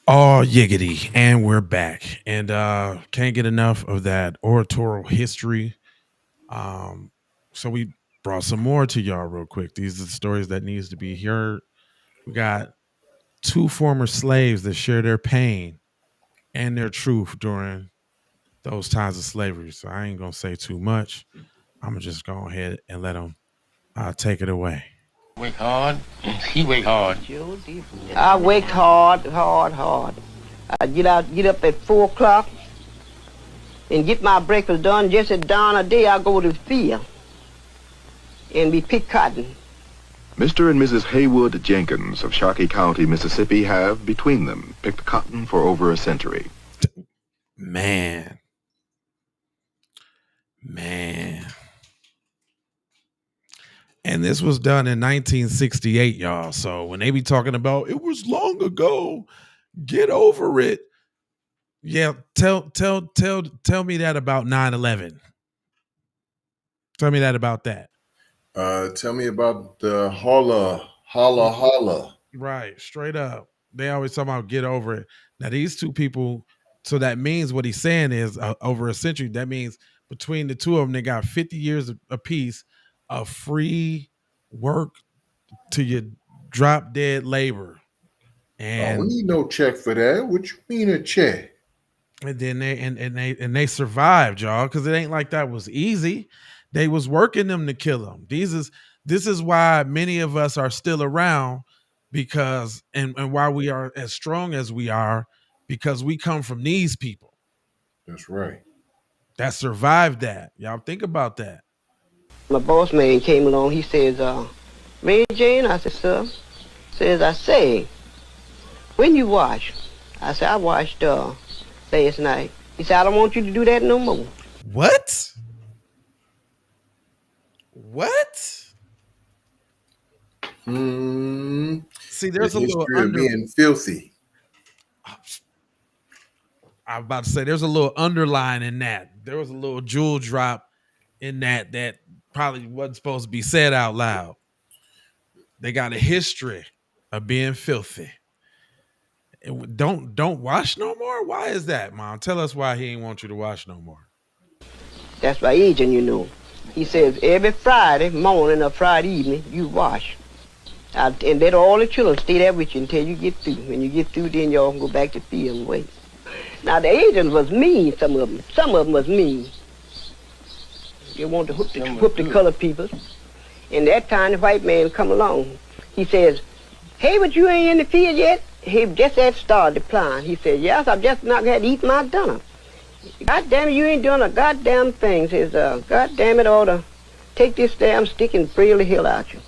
Oh, yiggity. And we're back. And can't get enough of that oratorial history. Um, so we brought some more to y'all real quick. These are the stories that needs to be heard. We got two former slaves that share their pain and their truth during those times of slavery. So I ain't gonna say too much. I'm gonna just go ahead and let them take it away. Work hard. He work hard. I worked hard, hard, hard. I get up at 4 o'clock and get my breakfast done. Just at dawn of day, I go to the field and we pick cotton. Mr. and Mrs. Haywood Jenkins of Sharkey County, Mississippi have, between them, picked cotton for over a century. Man. And this was done in 1968, y'all. So when they be talking about it was long ago, get over it. Yeah, tell me that about 9/11. Tell me that about that. Tell me about the holla. Right, straight up. They always talk about get over it. Now these two people, so that means what he's saying is over a century. That means between the two of them, they got 50 years apiece of free work to your drop dead labor. And we need no check for that. What you mean a check? And then they survived, y'all, because it ain't like that was easy. They was working them to kill them. This is why many of us are still around, because and why we are as strong as we are, because we come from these people. That's right. That survived that. Y'all think about that. My boss man came along. He says, Mary Jane, I said, sir. Says, I say, when you wash? I said, I washed last night. He said, I don't want you to do that no more. What? See, there's the a little being filthy. I'm about to say there's a little underline in that. There was a little jewel drop in that probably wasn't supposed to be said out loud. They got a history of being filthy. Don't wash no more? Why is that, Mom? Tell us why he ain't want you to wash no more. That's my agent, you know. He says every Friday morning or Friday evening, you wash. And let all the children stay there with you until you get through. When you get through, then y'all can go back to the field and wait. Now, the agents was mean, some of them. Some of them was mean. They wanted to whoop the colored people. And that time, the white man come along. He says, hey, but you ain't in the field yet? He just had started applying. He said, yes, I've just not had to eat my dinner. God damn it, you ain't doing a goddamn thing. Says, God damn it, I ought to take this damn stick and frill the hell out you.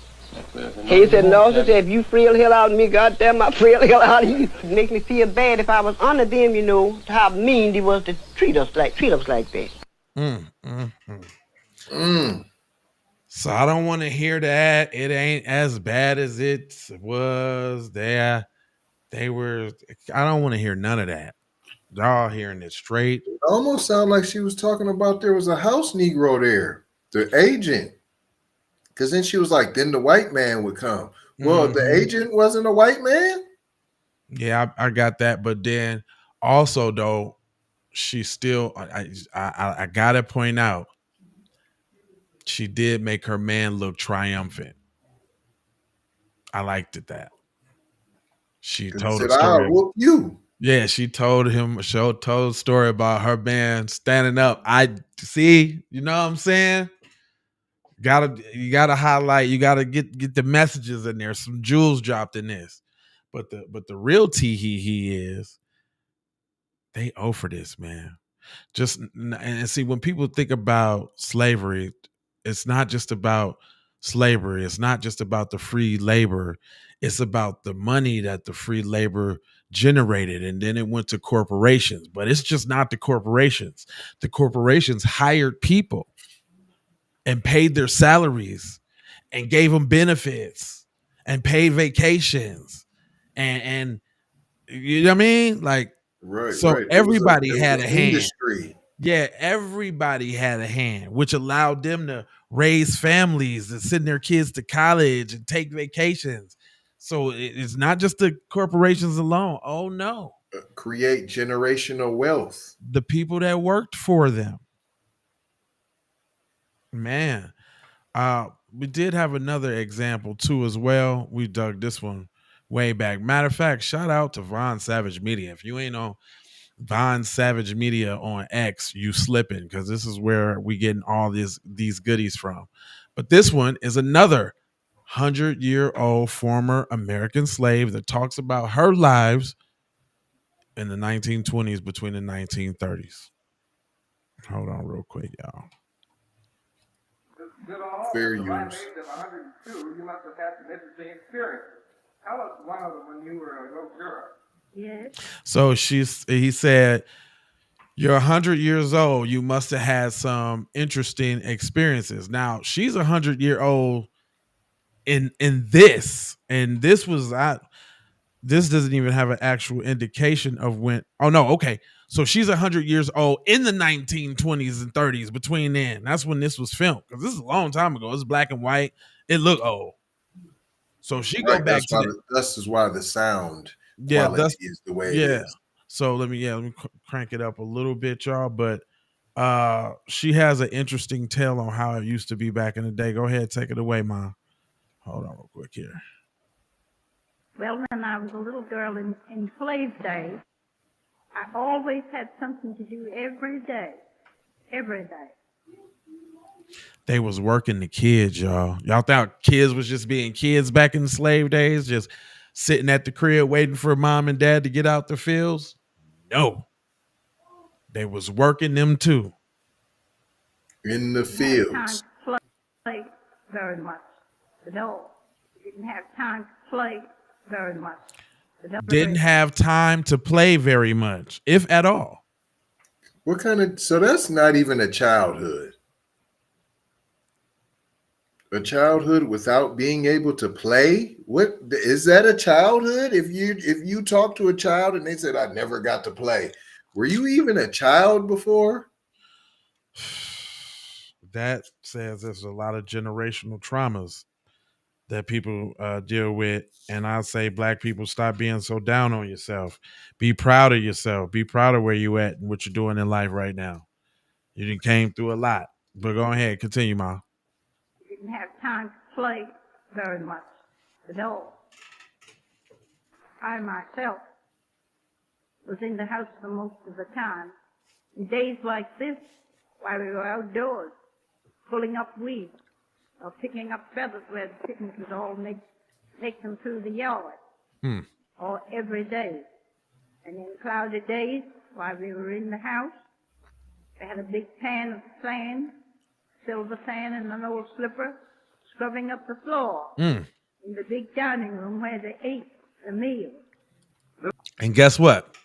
He said, no, sir, if you frill the hell out of me, goddamn, I frill the hell out of you. It make me feel bad if I was under them, you know, how mean they was to treat us like that. So I don't want to hear that. It ain't as bad as it was there. They were, I don't want to hear none of that. Y'all hearing it straight. It almost sounded like she was talking about there was a house Negro there, the agent. Because then she was like, then the white man would come. Well, the agent wasn't a white man? Yeah, I got that. But then also, though, she still, I got to point out, she did make her man look triumphant. I liked it that. She told a story. I'll whoop you. Yeah, she told a story about her man standing up. I see, you know what I'm saying? You gotta highlight, you gotta get the messages in there. Some jewels dropped in this. But the real he is they owe for this, man. Just and see, when people think about slavery, it's not just about slavery. It's not just about the free labor. It's about the money that the free labor generated, and then it went to corporations. But it's just not the corporations. The corporations hired people and paid their salaries and gave them benefits and paid vacations and you know what I mean? Like, right. So right. everybody had a hand. Industry. Yeah, everybody had a hand, which allowed them to raise families and send their kids to college and take vacations. So it's not just the corporations alone. Oh no. create generational wealth. The people that worked for them. Man, we did have another example too as well. We dug this one way back. Matter of fact, shout out to Von Savage Media. If you ain't on Von Savage Media on X, you slipping, because this is where we getting all these goodies from. But this one is another 100-year-old former American slave that talks about her lives in the 1920s between the 1930s. Hold on real quick, y'all. Fair use. At the age of 102, you must have had some interesting experiences. Tell us one of them when you were a little girl. Yes. So he said, you're 100 years old. You must have had some interesting experiences. Now she's 100-year-old in this, and this was this doesn't even have an actual indication of when. Oh no, okay. So she's 100 years old in the 1920s and 30s. Between then, that's when this was filmed, because this is a long time ago. It's black and white. It looked old. So she go back This is why the sound quality is the way it is. So let me crank it up a little bit, y'all. But she has an interesting tale on how it used to be back in the day. Go ahead, take it away, Mom. Hold on real quick here. Well, when I was a little girl in slave days, I always had something to do every day. Every day. They was working the kids, y'all. Y'all thought kids was just being kids back in the slave days, just sitting at the crib waiting for mom and dad to get out the fields? No. They was working them too. In the fields. Time to play very much. No. Didn't have time to play very much. Didn't have time to play very much, if at all. What kind of, so that's not even a childhood. A childhood without being able to play? What is that, a childhood? If you talk to a child and they said, I never got to play, were you even a child before? That says there's a lot of generational traumas that people deal with. And I say, black people, stop being so down on yourself. Be proud of yourself. Be proud of where you at and what you're doing in life right now. You done came through a lot. But go ahead, continue, Ma. Didn't have time to play very much at all. I myself was in the house for most of the time. In days like this, while we were outdoors, pulling up weeds or picking up feathers where the chickens would all make them through the yard. Or every day. And in cloudy days, while we were in the house, they had a big pan of sand, silver sand, and an old slipper, scrubbing up the floor in the big dining room where they ate the meal. And guess what?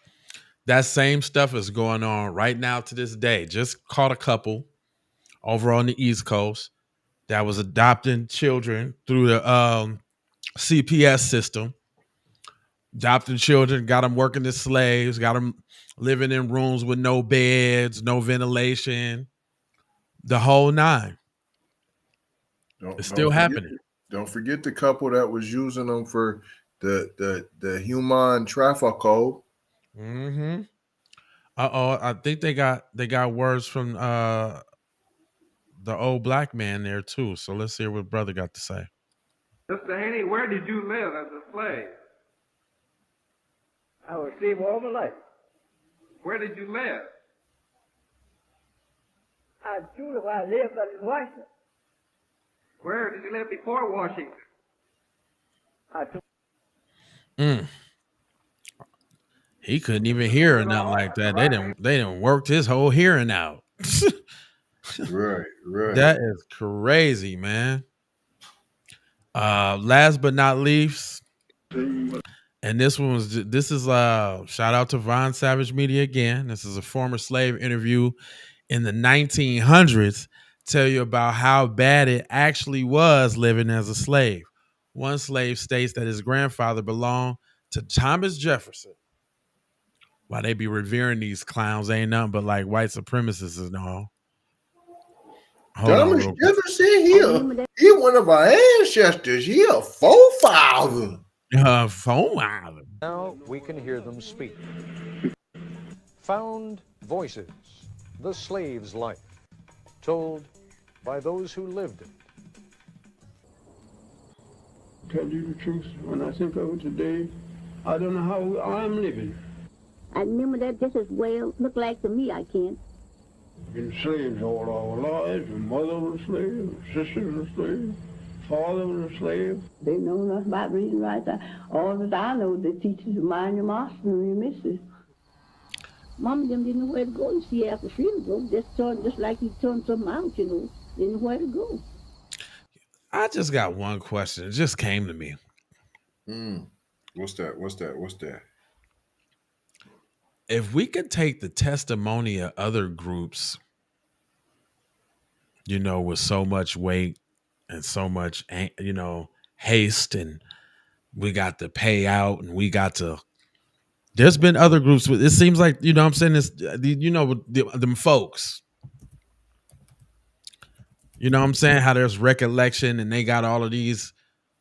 That same stuff is going on right now to this day. Just caught a couple over on the East Coast that was adopting children through the CPS system. Adopting children, got them working as slaves, got them living in rooms with no beds, no ventilation, the whole nine. It's still happening. Don't forget the couple that was using them for the human traffico. Mm-hmm. I think they got words from the old black man there too. So let's hear what brother got to say. Mr. Haney, where did you live as a slave? I was slave all my life. Where did you live? I truly I lived in Washington. Where did you live before Washington? He couldn't even hear or nothing like that. They didn't work his whole hearing out. Right. That is crazy, man. Last but not least, and this is shout out to Von Savage Media again. This is a former slave interview in the 1900s. Tell you about how bad it actually was living as a slave. One slave states that his grandfather belonged to Thomas Jefferson. Why they be revering these clowns ain't nothing but like white supremacists and all. Thomas Jefferson, he one of our ancestors. He a forefather. Phone island. Now we can hear them speak. Found voices, the slave's life, told by those who lived it. Tell you the truth, when I think of it today, I don't know how I'm living. I remember that just as well look like to me, I can. Been slaves all our lives. My mother was a slave, my sister was a slave, father was a slave. They know nothing about reading right. All that I know, they teach you to mind your master and your mistress. Mom and them didn't know where to go. You see, after freedom go, just like you turned something out, you know, didn't know where to go. I just got one question. It just came to me. What's that? If we could take the testimony of other groups, you know, with so much weight and so much, you know, haste, and we got to pay out, and we got to. There's been other groups with. It seems like, you know what I'm saying, this, you know, them folks. You know what I'm saying? How there's recollection, and they got all of these,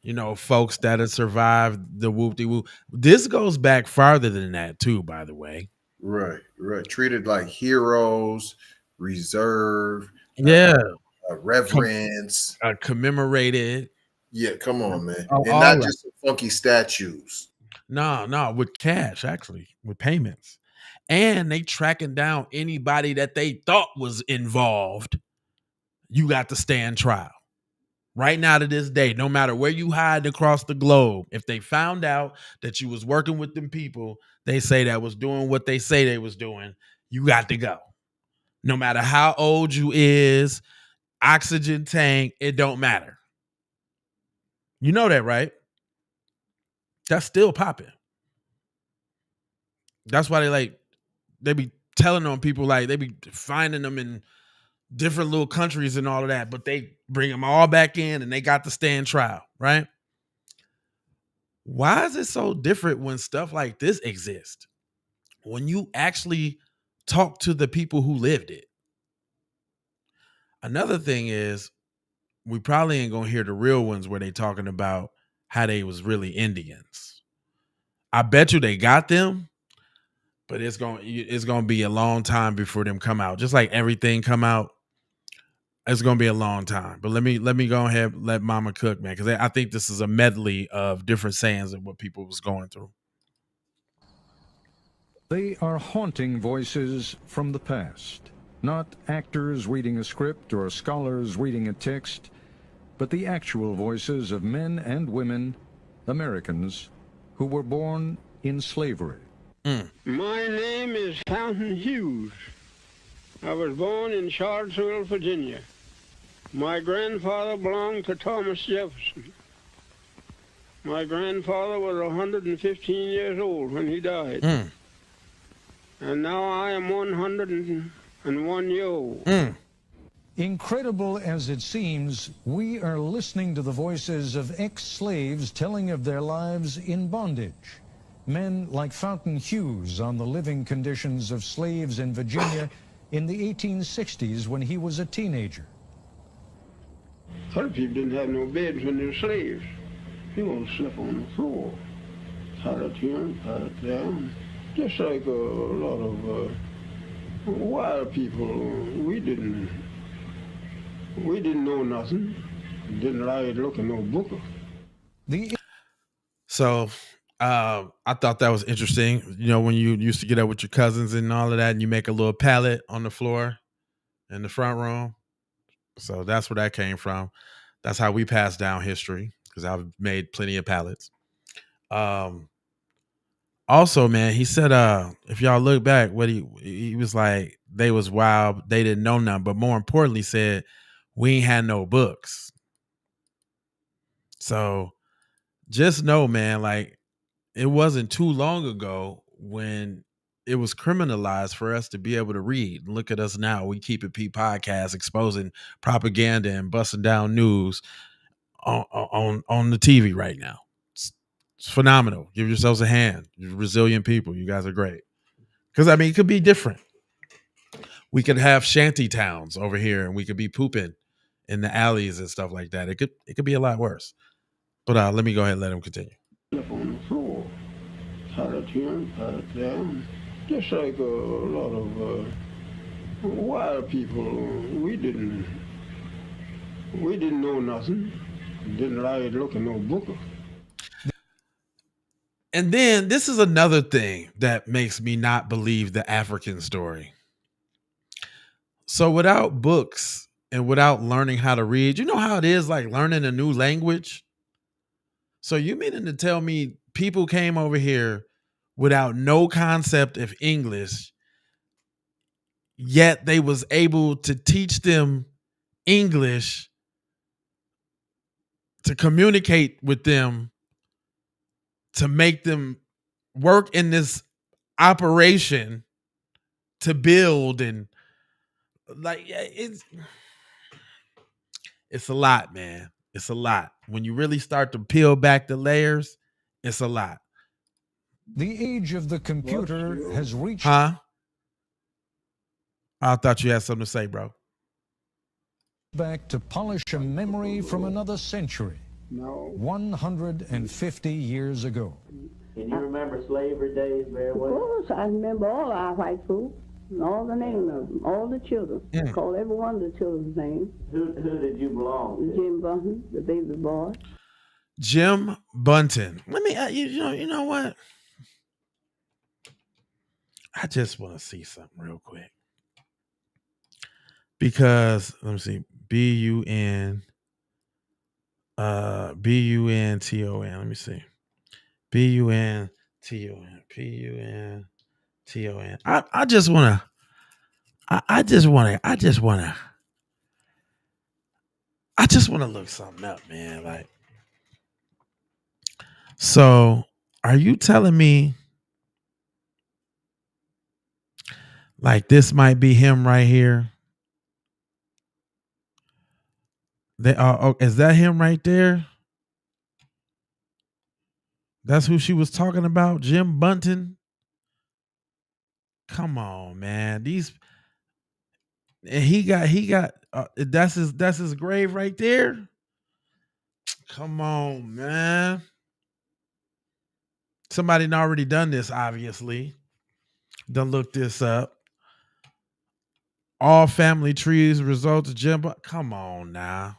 you know, folks that have survived the whoop-de-whoop. This goes back farther than that too, by the way. Right. Treated like heroes, reserved, reverence, commemorated. Yeah, come on, man, Oh, and not just funky statues. No, with cash, actually, with payments, and they tracking down anybody that they thought was involved. You got to stand trial. Right now to this day, no matter where you hide across the globe, if they found out that you was working with them people, they say that was doing what they say they was doing, you got to go. No matter how old you is, oxygen tank, it don't matter. You know that, right? That's still popping. That's why they be telling on people, like they be finding them in different little countries and all of that, but they bring them all back in and they got to stand trial, right? Why is it so different when stuff like this exists? When you actually talk to the people who lived it. Another thing is, we probably ain't gonna hear the real ones where they talking about how they was really Indians. I bet you they got them, but it's gonna be a long time before them come out. Just like everything come out, it's gonna be a long time. But let me go ahead and let Mama cook, man, because I think this is a medley of different sayings of what people was going through. They are haunting voices from the past, not actors reading a script or scholars reading a text, but the actual voices of men and women, Americans, who were born in slavery. My name is Fountain Hughes. I was born in Charlottesville, Virginia. My grandfather belonged to Thomas Jefferson. My grandfather was 115 years old when he died. And now I am 101 years old. Incredible as it seems, we are listening to the voices of ex-slaves telling of their lives in bondage. Men like Fountain Hughes on the living conditions of slaves in Virginia in the 1860s when he was a teenager. Other people didn't have no beds when they were slaves. People slept on the floor. Pallet here, pallet there. Just like a lot of wild people. We didn't know nothing. Didn't like look at no book. So I thought that was interesting. You know, when you used to get up with your cousins and all of that, and you make a little pallet on the floor in the front room. So that's where that came from. That's how we pass down history, because I've made plenty of pallets. Also, man, he said, if y'all look back, what he was like, they was wild, they didn't know nothing, but more importantly said, we ain't had no books. So just know, man, like, it wasn't too long ago when it was criminalized for us to be able to read. Look at us now. We Keep It Pete podcast exposing propaganda and busting down news on the TV right now. It's phenomenal. Give yourselves a hand. You're resilient people. You guys are great. Because, I mean, it could be different. We could have shanty towns over here, and we could be pooping in the alleys and stuff like that. It could be a lot worse. But let me go ahead and let him continue. Up on the floor, pallet here, pallet there, just like a lot of wild people. We didn't know nothing. Didn't like looking no book. And then this is another thing that makes me not believe the African story. So without books and without learning how to read, you know how it is like learning a new language? So you meaning to tell me people came over here without no concept of English, yet they was able to teach them English to communicate with them, to make them work in this operation to build, and like it's a lot, man. It's a lot. When you really start to peel back the layers, it's a lot. The age of the computer has reached... Huh? I thought you had something to say, bro. Back to polish a memory from another century. No. 150 years ago. Can you remember slavery days very well? Of course, I remember all our white folks, and all the names of them, all the children. I call every one of the children's names. Who did you belong to? Jim Bunton, the baby boy. Jim Bunton. Let me, you know what? I just want to see something real quick. Because, let me see, B-U-N-T-O-N. Let me see. B-U-N-T-O-N. P-U-N-T-O-N. I just want to look something up, man. Like, so are you telling me like this might be him right here? Is that him right there? That's who she was talking about, Jim Bunton. Come on, man. He got that's his grave right there. Come on, man. Somebody had already done this, obviously. Done look this up. All family trees result of Jim Bunton. Come on now.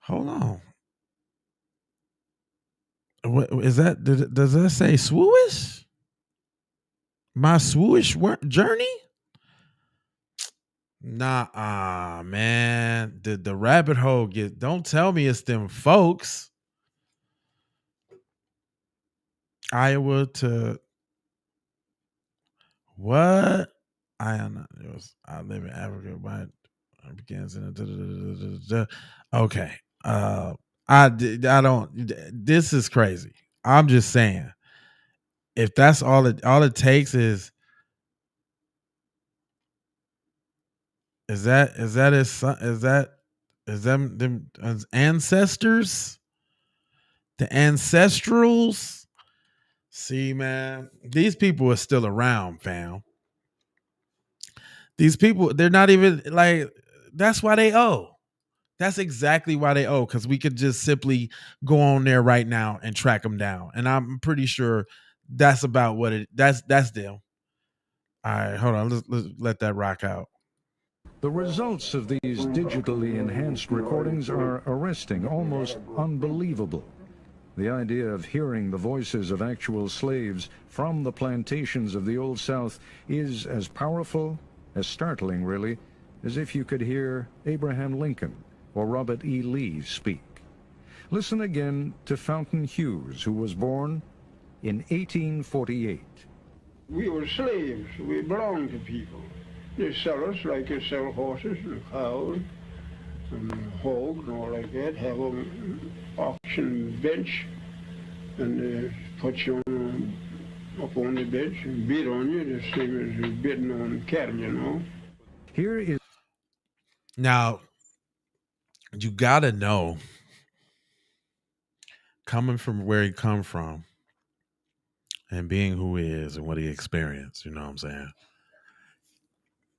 Hold on. What is that? Does that say swoosh? My swoosh journey? Nah, man. The rabbit hole don't tell me it's them folks. Iowa to what? I live in Africa, but it begins in okay. I don't. This is crazy. I'm just saying, if that's all it takes is that his son? Is them ancestors? The ancestrals? See, man, these people are still around, fam. These people, they're not even like. That's why they owe. That's exactly why they owe, because we could just simply go on there right now and track them down. And I'm pretty sure that's about what that's them. All right, hold on. Let's let that rock out. The results of these digitally enhanced recordings are arresting, almost unbelievable. The idea of hearing the voices of actual slaves from the plantations of the Old South is as powerful, as startling really, as if you could hear Abraham Lincoln or Robert E. Lee speak. Listen again to Fountain Hughes, who was born in 1848. We were slaves. We belonged to people. They sell us like they sell horses and cows and hogs and all like that. Have an auction bench, and they put you up on the bench and bid on you, the same as bidding on cattle, you know. Here is... Now, you gotta know, coming from where he come from and being who he is and what he experienced, you know what I'm saying?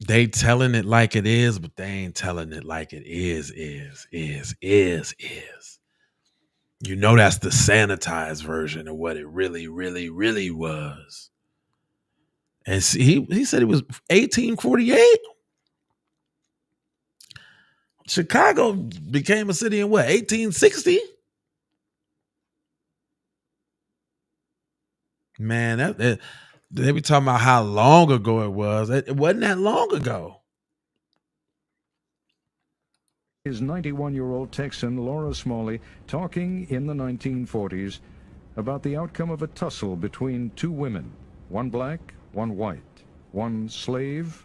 They telling it like it is, but they ain't telling it like it is. You know that's the sanitized version of what it really, really, really was. And see, he said it was 1848. Chicago became a city in what, 1860? Man, that they be talking about how long ago it was. It wasn't that long ago. Is 91-year-old Texan Laura Smalley talking in the 1940s about the outcome of a tussle between two women, one black, one white, one slave,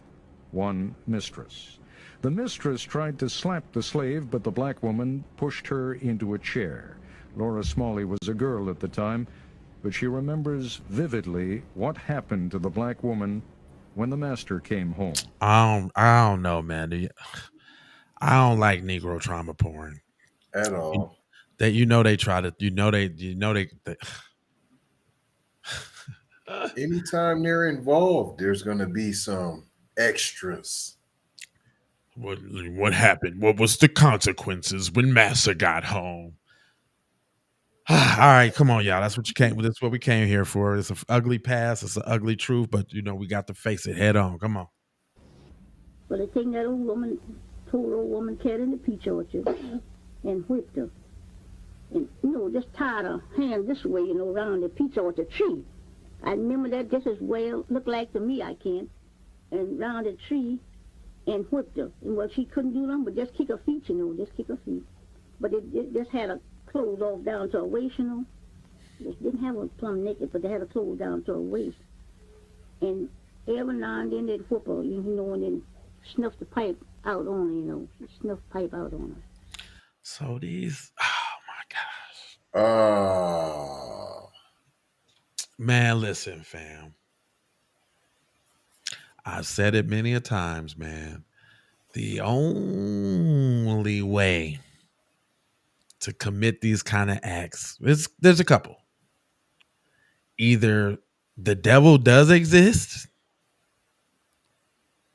one mistress. The mistress tried to slap the slave, but the black woman pushed her into a chair. Laura Smalley was a girl at the time, but she remembers vividly what happened to the black woman when the master came home. I don't know, man. I don't like Negro trauma porn at all. That they try to, they Anytime they're involved, there's going to be some extras. What happened? What was the consequences when Massa got home? All right, come on, y'all. That's what you came. That's what we came here for. It's an ugly past. It's an ugly truth, but we got to face it head on. Come on. Well, they taken that old woman, told old woman cat in the peach orchard, and whipped her, and just tied her hand this way, around the peach orchard tree. I remember that just as well. Looked like to me, I can, and round the tree, and whipped her. And well, she couldn't do nothing but just kick her feet, just kick her feet. But it just had her clothes off down to her waist, Just didn't have her plumb naked, but they had her clothes down to her waist. And every now and then they'd whip her, and then snuff the pipe out on her, snuff pipe out on her. So these, oh my gosh. Man, listen, fam. I've said it many a times, man. The only way to commit these kind of acts, there's a couple. Either the devil does exist,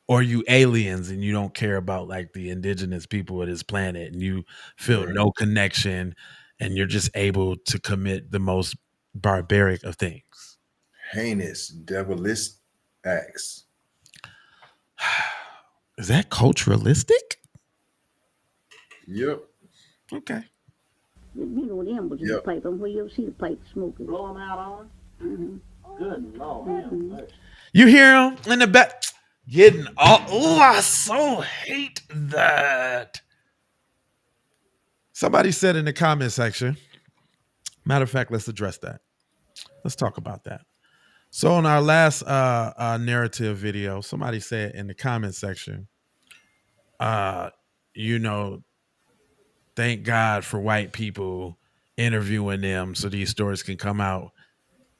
or you aliens and you don't care about like the indigenous people of this planet and you feel no connection and you're just able to commit the most barbaric of things. Heinous, devilish acts. Is that culturalistic? Yep. Okay. The embers in the pipe. I'm where you'll see the pipe smoking. Blow them out on? Mm-hmm. Good Lord. Mm-hmm. You hear him in the back getting all, I so hate that. Somebody said in the comment section, matter of fact, let's address that. Let's talk about that. So on our last narrative video, somebody said in the comment section, thank God for white people interviewing them so these stories can come out.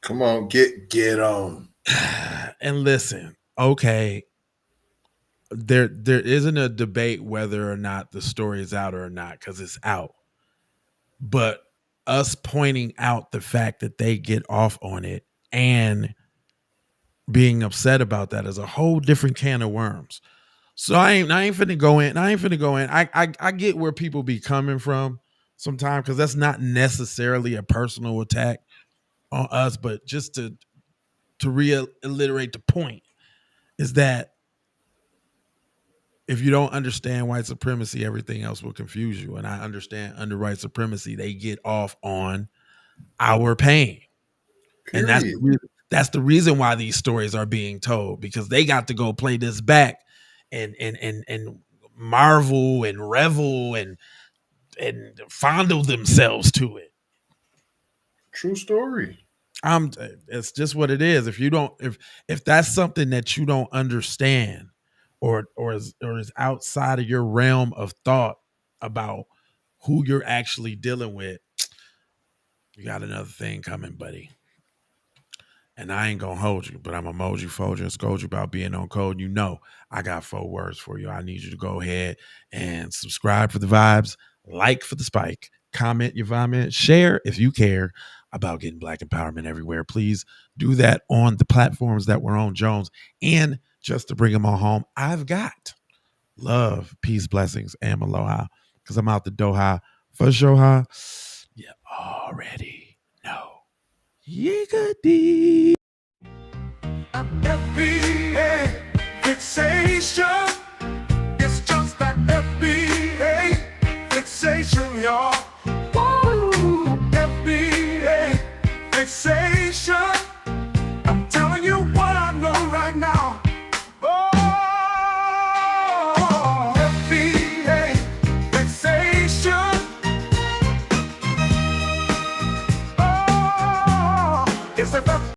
Come on, get on. And listen, okay, there isn't a debate whether or not the story is out or not, because it's out. But us pointing out the fact that they get off on it and being upset about that is a whole different can of worms. So I ain't finna go in. I get where people be coming from sometimes, because that's not necessarily a personal attack on us, but just to reiterate the point is that if you don't understand white supremacy, everything else will confuse you. And I understand under white supremacy, they get off on our pain. Period. And that's the reason why these stories are being told, because they got to go play this back and marvel and revel and fondle themselves to it. True story. It's just what it is. If that's something that you don't understand or is outside of your realm of thought about who you're actually dealing with, you got another thing coming, buddy. And I ain't gonna hold you, but I'm emoji, fold you, and scold you about being on code. I got 4 words for you. I need you to go ahead and subscribe for the vibes, like for the spike, comment your vomit, share if you care about getting Black empowerment everywhere. Please do that on the platforms that we're on, Jones. And just to bring them all home, I've got love, peace, blessings, and aloha, because I'm out the Doha for Shoha. You already know. Yiggity. FBA